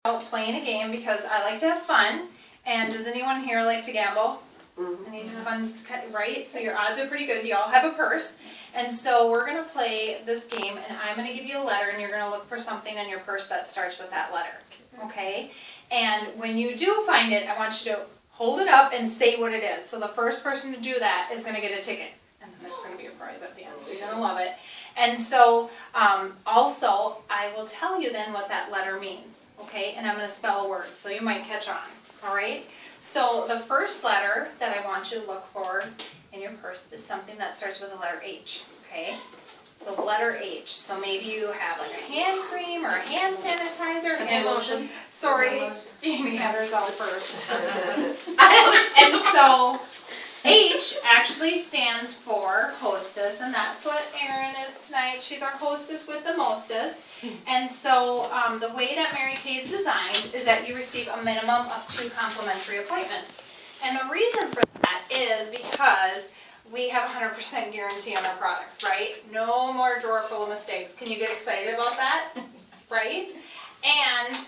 Playing a game because I like to have fun. And does anyone here like to gamble? Mm-hmm. Any fun, right? So your odds are pretty good. You all have a purse. And so we're going to play this game, and I'm going to give you a letter, and you're going to look for something in your purse that starts with that letter. Okay? And when you do find it, I want you to hold it up and say what it is. So the first person to do that is going to get a ticket. And then there's going to be a prize at the end, so you're going to love it. And so also, I will tell you then what that letter means. Okay? And I'm going to spell a word, so you might catch on. All right? So the first letter that I want you to look for in your purse is something that starts with the letter H, okay? So letter H. So maybe you have like a hand cream or a hand sanitizer. Hand lotion. Sorry, Jamie had hers all first. And so H actually stands for hostess, and that's what Erin is tonight. She's our hostess with the mostest. And so the way that Mary Kay is designed is that you receive a minimum of 2 complimentary appointments. And the reason for that is because we have 100% guarantee on our products, right? No more drawer full of mistakes. Can you get excited about that? Right? And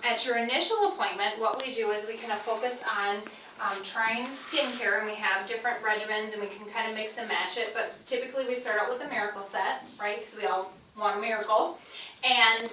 at your initial appointment, what we do is we kind of focus on trying skincare, and we have different regimens, and we can kind of mix and match it. But typically we start out with a miracle set, right? Because we all want a miracle. And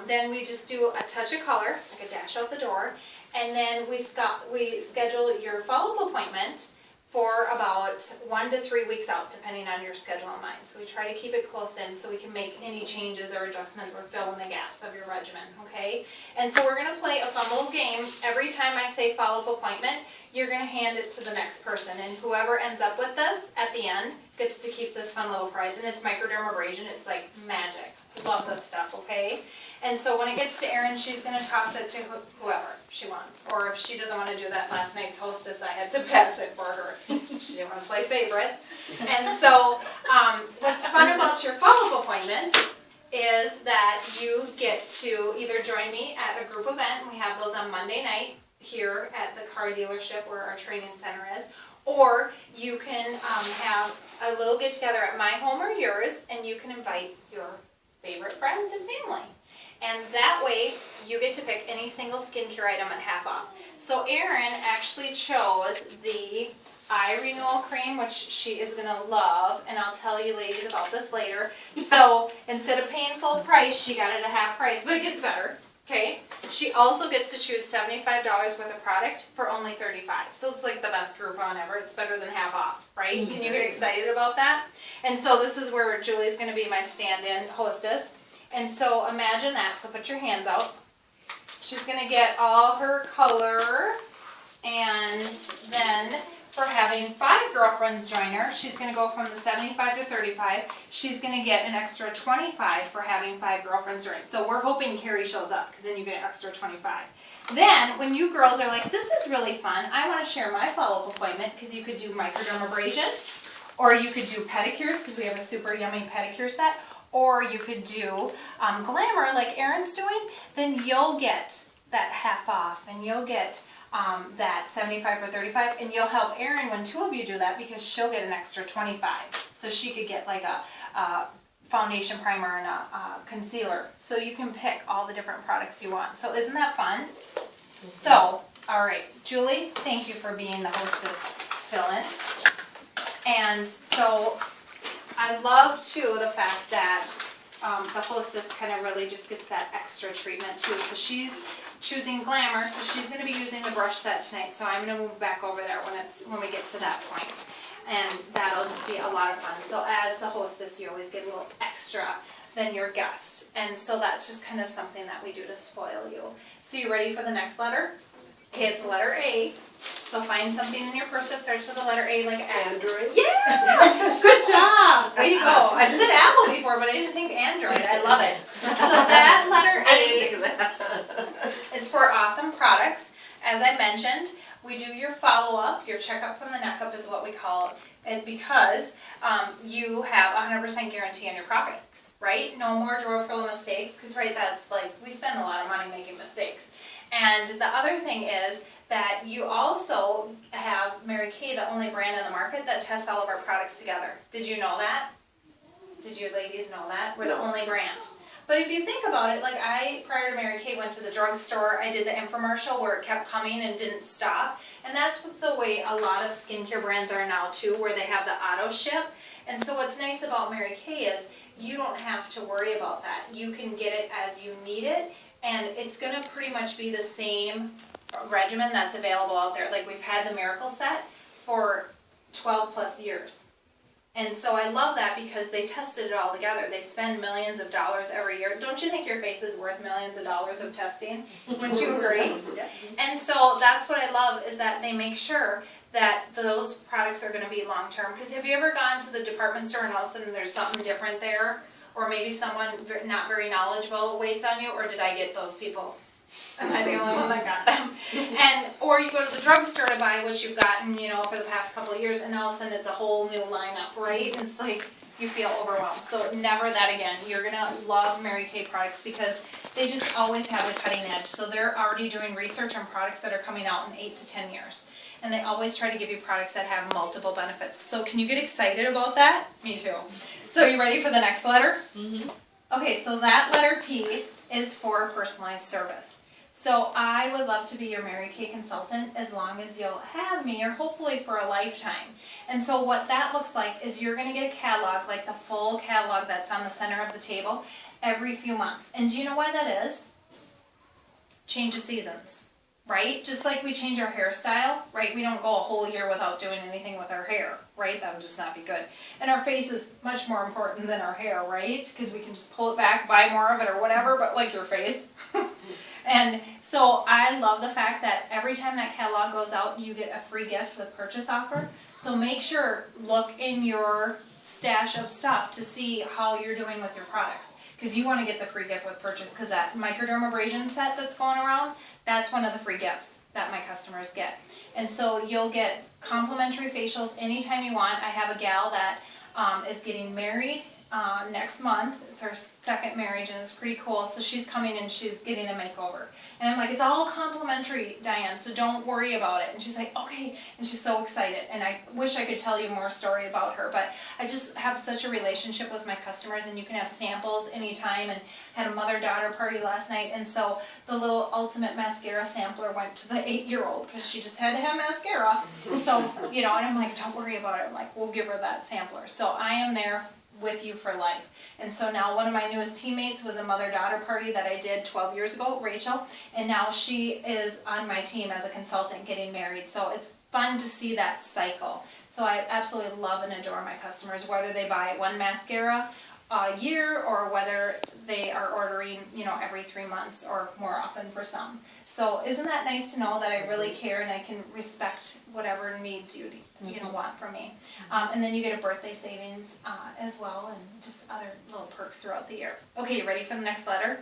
then we just do a touch of color, like a dash out the door. And then we schedule your follow-up appointment for about 1 to 3 weeks out, depending on your schedule and mine. So we try to keep it close in so we can make any changes or adjustments or fill in the gaps of your regimen, okay? And so we're going to play a fun little game. Every time I say follow-up appointment, you're going to hand it to the next person. And whoever ends up with this at the end gets to keep this fun little prize. And it's microdermabrasion. It's like magic. Love this stuff, okay? And so when it gets to Erin, she's going to toss it to whoever she wants. Or if she doesn't want to do that last night's hostess, I had to pass it for her. She didn't want to play favorites. And so what's fun about your follow-up appointment is that you get to either join me at a group event, and we have those on Monday night here at the car dealership where our training center is, or you can have a little get-together at my home or yours, and you can invite your favorite friends and family. And that way, you get to pick any single skincare item at half off. So Erin actually chose the Eye Renewal Cream, which she is going to love, and I'll tell you ladies about this later. So instead of paying full price, she got it at half price, but it gets better. Okay? She also gets to choose $75 worth of product for only $35. So it's like the best Groupon ever. It's better than half off, right? Can you get excited about that? And so this is where Julie's going to be my stand-in hostess. And so imagine that. So put your hands out. She's going to get all her color, and then for having 5 girlfriends join her, she's going to go from the 75 to 35. She's going to get an extra 25 for having 5 girlfriends join. So we're hoping Carrie shows up, because then you get an extra 25. Then, when you girls are like, this is really fun, I want to share my follow-up appointment, because you could do microdermabrasion, or you could do pedicures, because we have a super yummy pedicure set, or you could do glamour like Erin's doing, then you'll get that half off, and you'll get that 75 for 35, and you'll help Erin when 2 of you do that, because she'll get an extra 25. So she could get like a foundation primer and a concealer. So you can pick all the different products you want. So isn't that fun? Mm-hmm. So, all right, Julie, thank you for being the hostess fill-in. And so I love, too, the fact that the hostess kind of really just gets that extra treatment, too. So she's choosing glamour, so she's going to be using the brush set tonight. So I'm going to move back over there when we get to that point. And that'll just be a lot of fun. So as the hostess, you always get a little extra than your guest. And so that's just kind of something that we do to spoil you. So you ready for the next letter? Okay, it's the letter A. So find something in your purse that starts with the letter A, like Android. Yeah! Good job! Way to go. I said Apple before, but I didn't think Android. I love it. So that letter A is for awesome products. As I mentioned, we do your follow-up. Your checkup from the neck up is what we call it, because you have 100% guarantee on your products, right? No more drawer full of mistakes, because, right, that's like, we spend a lot of money making mistakes. And the other thing is that you also have Mary Kay, the only brand in the market that tests all of our products together. Did you know that? Did you ladies know that? We're the only brand. But if you think about it, like I, prior to Mary Kay, went to the drugstore, I did the infomercial where it kept coming and didn't stop. And that's the way a lot of skincare brands are now too, where they have the auto ship. And so what's nice about Mary Kay is you don't have to worry about that. You can get it as you need it, and it's gonna pretty much be the same regimen that's available out there. Like we've had the Miracle Set for 12 plus years. And so I love that because they tested it all together. They spend millions of dollars every year. Don't you think your face is worth millions of dollars of testing? Wouldn't you agree? Yeah. And so that's what I love, is that they make sure that those products are going to be long-term. Because have you ever gone to the department store and all of a sudden there's something different there? Or maybe someone not very knowledgeable waits on you? Or did I get those people? Am I the only one that got them? And or you go to the drugstore to buy what you've gotten, you know, for the past couple of years, and all of a sudden it's a whole new lineup, right? And it's like you feel overwhelmed. So never that again. You're gonna love Mary Kay products because they just always have the cutting edge. So they're already doing research on products that are coming out in 8 to 10 years. And they always try to give you products that have multiple benefits. So can you get excited about that? Me too. So you ready for the next letter? Mm-hmm. Okay, so that letter P is for personalized service. So I would love to be your Mary Kay consultant as long as you'll have me, or hopefully for a lifetime. And so what that looks like is you're going to get a catalog, like the full catalog that's on the center of the table, every few months. And do you know why that is? Change of seasons, right? Just like we change our hairstyle, right? We don't go a whole year without doing anything with our hair, right? That would just not be good. And our face is much more important than our hair, right? Because we can just pull it back, buy more of it or whatever, but like your face. And so I love the fact that every time that catalog goes out, you get a free gift with purchase offer. So make sure, look in your stash of stuff to see how you're doing with your products. Because you want to get the free gift with purchase, because that microdermabrasion set that's going around, that's one of the free gifts that my customers get. And so you'll get complimentary facials anytime you want. I have a gal that is getting married next month. It's her second marriage and it's pretty cool. So she's coming and she's getting a makeover. And I'm like, it's all complimentary, Diane, so don't worry about it. And she's like, okay. And she's so excited. And I wish I could tell you more story about her, but I just have such a relationship with my customers, and you can have samples anytime. And had a mother-daughter party last night, and so the little Ultimate Mascara sampler went to the 8-year-old because she just had to have mascara. So, you know, and I'm like, don't worry about it. I'm like, we'll give her that sampler. So I am there with you for life. And so now one of my newest teammates was a mother-daughter party that I did 12 years ago, Rachel, and now she is on my team as a consultant getting married. So it's fun to see that cycle. So I absolutely love and adore my customers, whether they buy one mascara a year or whether they are ordering, you know, every 3 months or more often for some. So isn't that nice to know that I really care and I can respect whatever needs you want from me. And then you get a birthday savings as well, and just other little perks throughout the year. Okay, you ready for the next letter?